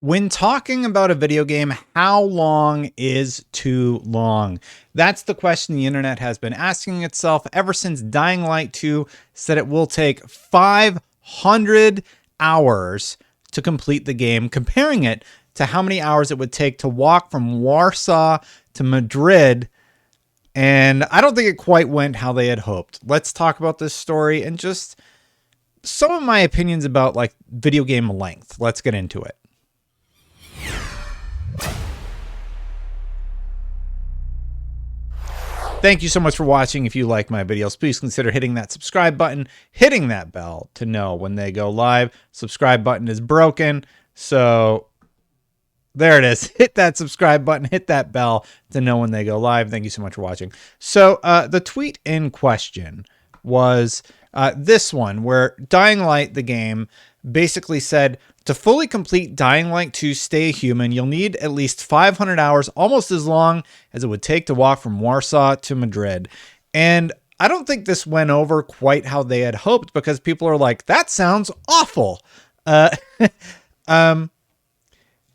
When talking about a video game, how long is too long? That's the question the internet has been asking itself ever since Dying Light 2 said it will take 500 hours to complete the game, comparing it to how many hours it would take to walk from Warsaw to Madrid. And I don't think it quite went how they had hoped. Let's talk about this story and just some of my opinions about like video game length. Let's get into it. Thank you so much for watching. If you like my videos, please consider hitting that subscribe button, hitting that bell to know when they go live. Subscribe button is broken, so there it is. Hit that subscribe button, hit that bell to know when they go live. Thank you so much for watching. So the tweet in question was this one, where Dying Light, the game, basically said, to fully complete Dying Light 2 Stay Human, you'll need at least 500 hours, almost as long as it would take to walk from Warsaw to Madrid. And I don't think this went over quite how they had hoped, because people are like, that sounds awful. I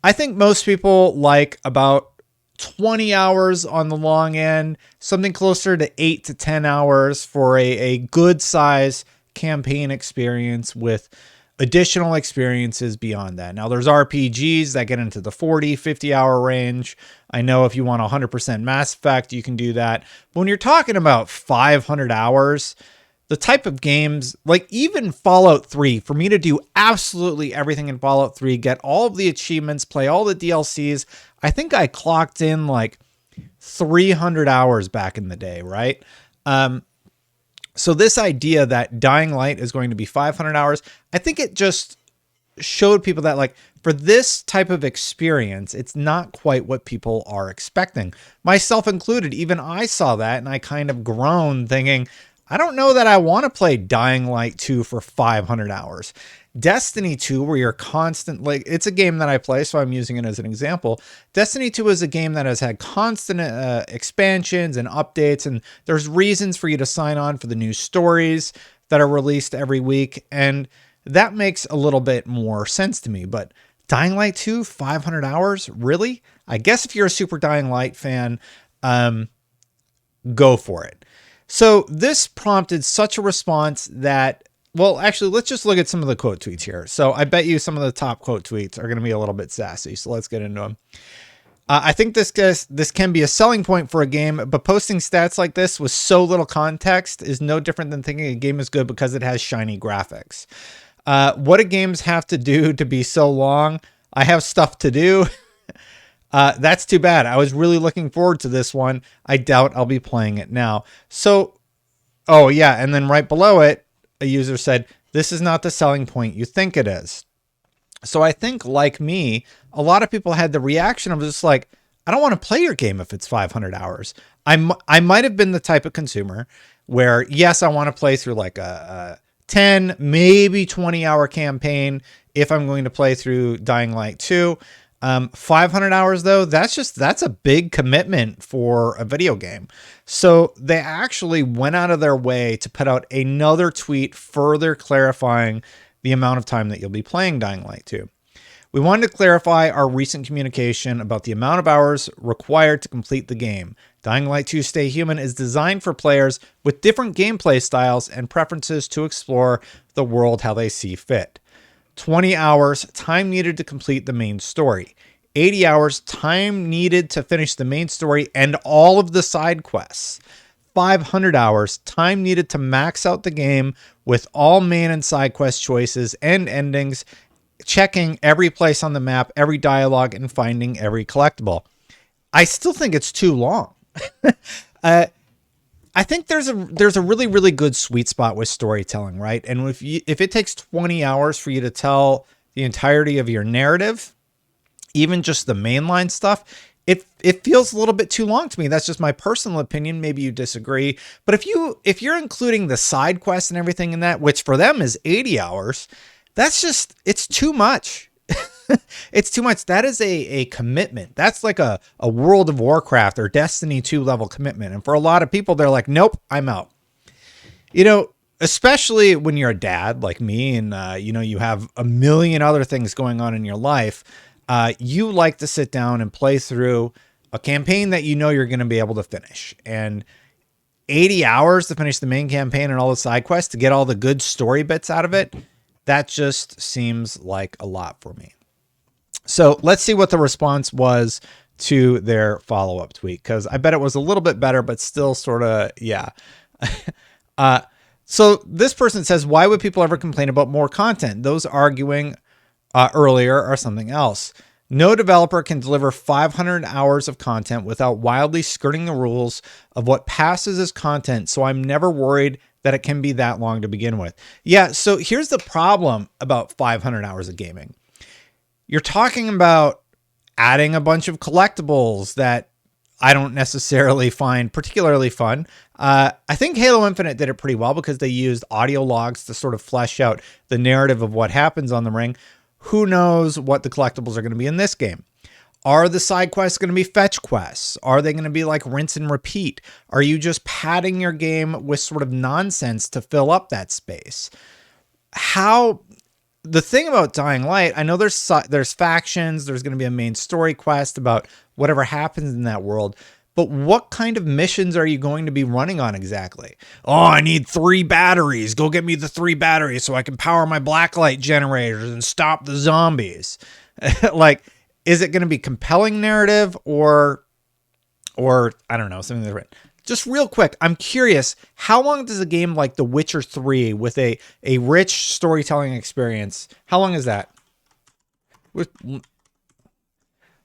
think most people like about 20 hours on the long end, something closer to 8 to 10 hours for a good size campaign experience with additional experiences beyond that. Now, there's RPGs that get into the 40, 50 hour range. I know if you want 100% Mass Effect, you can do that. But when you're talking about 500 hours, the type of games, like even Fallout 3, for me to do absolutely everything in Fallout 3, get all of the achievements, play all the DLCs, I think I clocked in like 300 hours back in the day, right? So this idea that Dying Light is going to be 500 hours, I think it just showed people that, like, for this type of experience, it's not quite what people are expecting. Myself included, even I saw that and I kind of groaned thinking, I don't know that I want to play Dying Light 2 for 500 hours. Destiny 2, where you're constant, like, it's a game that I play, so I'm using it as an example. Destiny 2 is a game that has had constant expansions and updates, and there's reasons for you to sign on for the new stories that are released every week, and that makes a little bit more sense to me. But Dying Light 2, 500 hours? Really? I guess if you're a super Dying Light fan, go for it. So this prompted such a response that, well, actually, let's just look at some of the quote tweets here. So I bet you some of the top quote tweets are going to be a little bit sassy. So let's get into them. I think this can be a selling point for a game, but posting stats like this with so little context is no different than thinking a game is good because it has shiny graphics. What do games have to do to be so long? I have stuff to do. That's too bad. I was really looking forward to this one. I doubt I'll be playing it now. So, oh yeah. And then right below it, a user said, this is not the selling point you think it is. So I think, like me, a lot of people had the reaction of just like, I don't want to play your game if it's 500 hours. I might have been the type of consumer where, yes, I want to play through like a 10, maybe 20 hour campaign if I'm going to play through Dying Light 2. 500 hours though, that's a big commitment for a video game. So they actually went out of their way to put out another tweet further clarifying the amount of time that you'll be playing Dying Light 2. We wanted to clarify our recent communication about the amount of hours required to complete the game. Dying Light 2 Stay Human is designed for players with different gameplay styles and preferences to explore the world how they see fit. 20 hours, time needed to complete the main story. 80 hours, time needed to finish the main story and all of the side quests. 500 hours, time needed to max out the game with all main and side quest choices and endings, checking every place on the map, every dialogue, and finding every collectible. I still think it's too long. I think there's a really, really good sweet spot with storytelling, right? And if it takes 20 hours for you to tell the entirety of your narrative, even just the mainline stuff, it feels a little bit too long to me. That's just my personal opinion. Maybe you disagree. But if you're including the side quests and everything in that, which for them is 80 hours, it's too much. It's too much. That is a commitment. That's like a World of Warcraft or Destiny 2 level commitment. And for a lot of people, they're like, nope, I'm out. You know, especially when you're a dad like me and, you know, you have a million other things going on in your life. you like to sit down and play through a campaign that you know you're going to be able to finish. And 80 hours to finish the main campaign and all the side quests to get all the good story bits out of it, that just seems like a lot for me. So let's see what the response was to their follow-up tweet, because I bet it was a little bit better, but still sort of, yeah. So this person says, why would people ever complain about more content? Those arguing earlier are something else. No developer can deliver 500 hours of content without wildly skirting the rules of what passes as content, so I'm never worried that it can be that long to begin with. Yeah, so here's the problem about 500 hours of gaming. You're talking about adding a bunch of collectibles that I don't necessarily find particularly fun. I think Halo Infinite did it pretty well because they used audio logs to sort of flesh out the narrative of what happens on the ring. Who knows what the collectibles are going to be in this game? Are the side quests going to be fetch quests? Are they going to be like rinse and repeat? Are you just padding your game with sort of nonsense to fill up that space? The thing about Dying Light, I know there's factions, there's going to be a main story quest about whatever happens in that world, but what kind of missions are you going to be running on exactly? Oh, I need 3 batteries. Go get me the 3 batteries so I can power my blacklight generators and stop the zombies. Like, is it going to be compelling narrative or I don't know, something different? Just real quick, I'm curious, how long does a game like The Witcher 3 with a rich storytelling experience, how long is that?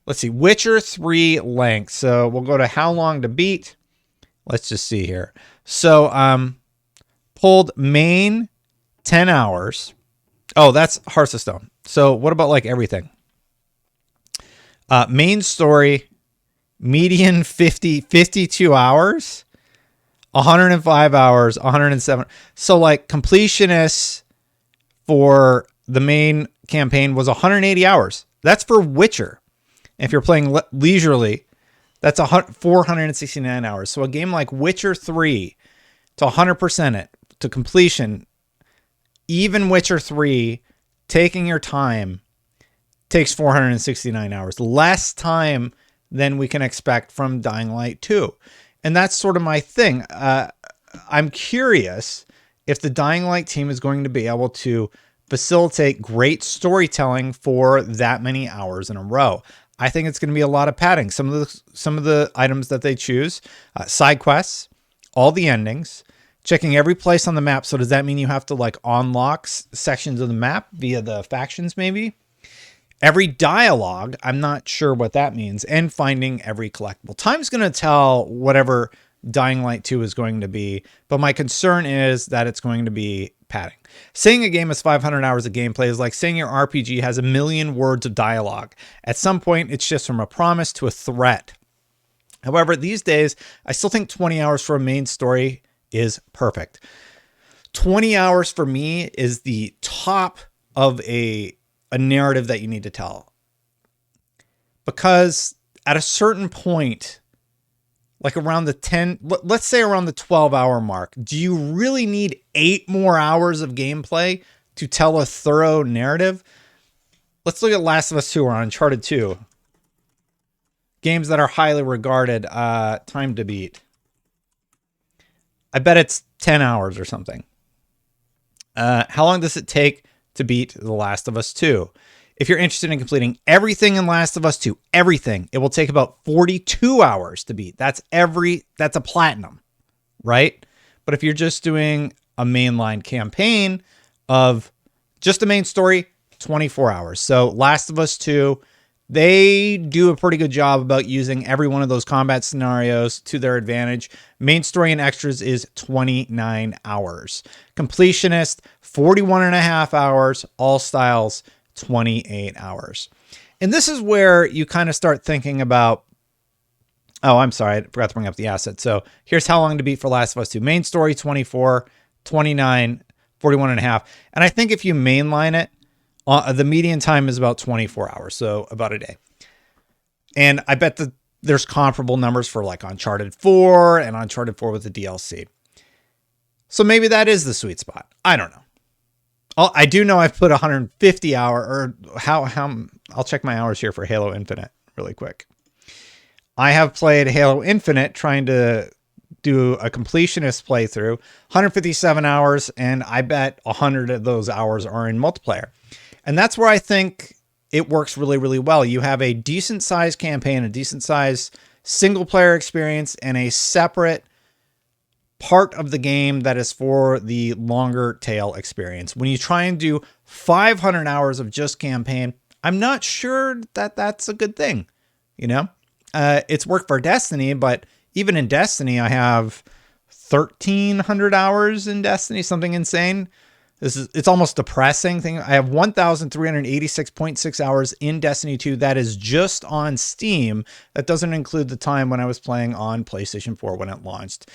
Let's see, Witcher 3 length. So we'll go to how long to beat. Let's just see here. So pulled main 10 hours. Oh, that's Hearts of Stone. So what about like everything? Main story, median 52 hours, 105 hours, 107. So like completionists for the main campaign was 180 hours. That's for Witcher. If you're playing leisurely, that's 469 hours. So a game like Witcher 3 to 100% it to completion, even Witcher 3, taking your time, takes 469 hours. Less time than we can expect from Dying Light 2. And that's sort of my thing. I'm curious if the Dying Light team is going to be able to facilitate great storytelling for that many hours in a row. I think it's going to be a lot of padding. Some of the items that they choose, side quests, all the endings, checking every place on the map. So does that mean you have to like unlock sections of the map via the factions maybe? Every dialogue, I'm not sure what that means, and finding every collectible. Time's going to tell whatever Dying Light 2 is going to be, but my concern is that it's going to be padding. Saying a game has 500 hours of gameplay is like saying your RPG has 1 million words of dialogue. At some point, it shifts from a promise to a threat. However, these days, I still think 20 hours for a main story is perfect. 20 hours for me is the top of a narrative that you need to tell. Because at a certain point, like around the let's say around the 12-hour mark, do you really need 8 more hours of gameplay to tell a thorough narrative? Let's look at Last of Us 2 or Uncharted 2. Games that are highly regarded, time to beat. I bet it's 10 hours or something. How long does it take to beat The Last of Us 2? If you're interested in completing everything in Last of Us 2, everything, it will take about 42 hours to beat. That's a platinum, right? But if you're just doing a mainline campaign of just the main story, 24 hours. So Last of Us 2, they do a pretty good job about using every one of those combat scenarios to their advantage. Main story and extras is 29 hours. Completionist, 41.5 hours. All styles, 28 hours. And this is where you kind of start thinking about, oh, I'm sorry, I forgot to bring up the asset. So here's how long to beat for Last of Us 2. Main story, 24, 29, 41.5. And I think if you mainline it, the median time is about 24 hours, so about a day. And I bet that there's comparable numbers for like Uncharted 4 and Uncharted 4 with the DLC. So maybe that is the sweet spot. I don't know. Oh, I do know I've put 150 hour or how I'll check my hours here for Halo Infinite really quick. I have played Halo Infinite trying to do a completionist playthrough, 157 hours, and I bet 100 of those hours are in multiplayer. And that's where I think it works really, really well. You have a decent sized campaign, a decent sized single player experience, and a separate part of the game that is for the longer tail experience. When you try and do 500 hours of just campaign, I'm not sure that that's a good thing. You know, it's worked for Destiny, but even in Destiny, I have 1,300 hours in Destiny, something insane. It's almost depressing thing. I have 1,386.6 hours in Destiny 2. That is just on Steam. That doesn't include the time when I was playing on PlayStation 4 when it launched.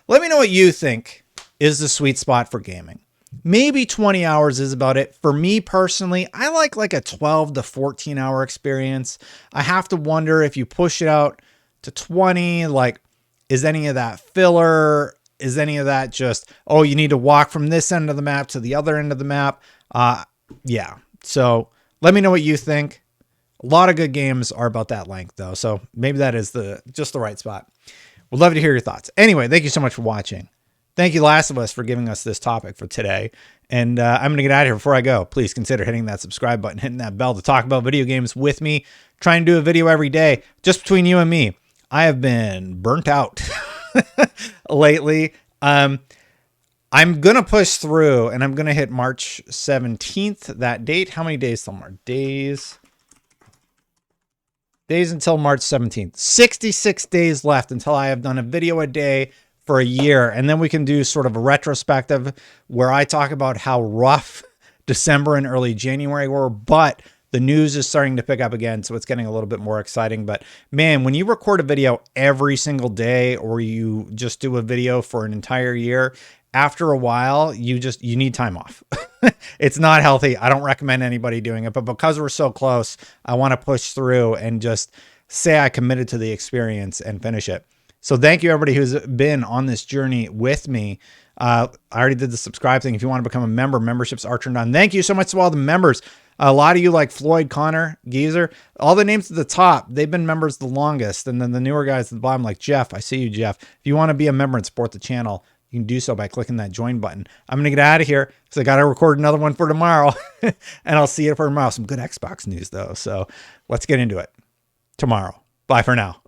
Let me know what you think is the sweet spot for gaming. Maybe 20 hours is about it. For me personally, I like a 12 to 14 hour experience. I have to wonder if you push it out to 20, like, is any of that filler? Is any of that just, oh, you need to walk from this end of the map to the other end of the map? Yeah. So let me know what you think. A lot of good games are about that length though. So maybe that is just the right spot. We'd love to hear your thoughts. Anyway, thank you so much for watching. Thank you, Last of Us, for giving us this topic for today. And I'm going to get out of here. Before I go, please consider hitting that subscribe button, hitting that bell to talk about video games with me. Trying to do a video every day just between you and me. I have been burnt out lately. I'm going to push through and I'm going to hit March 17th, that date. How many days till March? Days until March 17th. 66 days left until I have done a video a day for a year. And then we can do sort of a retrospective where I talk about how rough December and early January were, but the news is starting to pick up again, so it's getting a little bit more exciting. But man, when you record a video every single day or you just do a video for an entire year, after a while, you need time off. It's not healthy. I don't recommend anybody doing it, but because we're so close, I want to push through and just say I committed to the experience and finish it. So thank you everybody who's been on this journey with me. I already did the subscribe thing. If you want to become a member, memberships are turned on. Thank you so much to all the members. A lot of you like Floyd, Connor, Geezer, all the names at the top, they've been members the longest. And then the newer guys at the bottom, like Jeff, I see you, Jeff. If you want to be a member and support the channel, you can do so by clicking that join button. I'm going to get out of here because I got to record another one for tomorrow and I'll see you for tomorrow. Some good Xbox news though. So let's get into it tomorrow. Bye for now.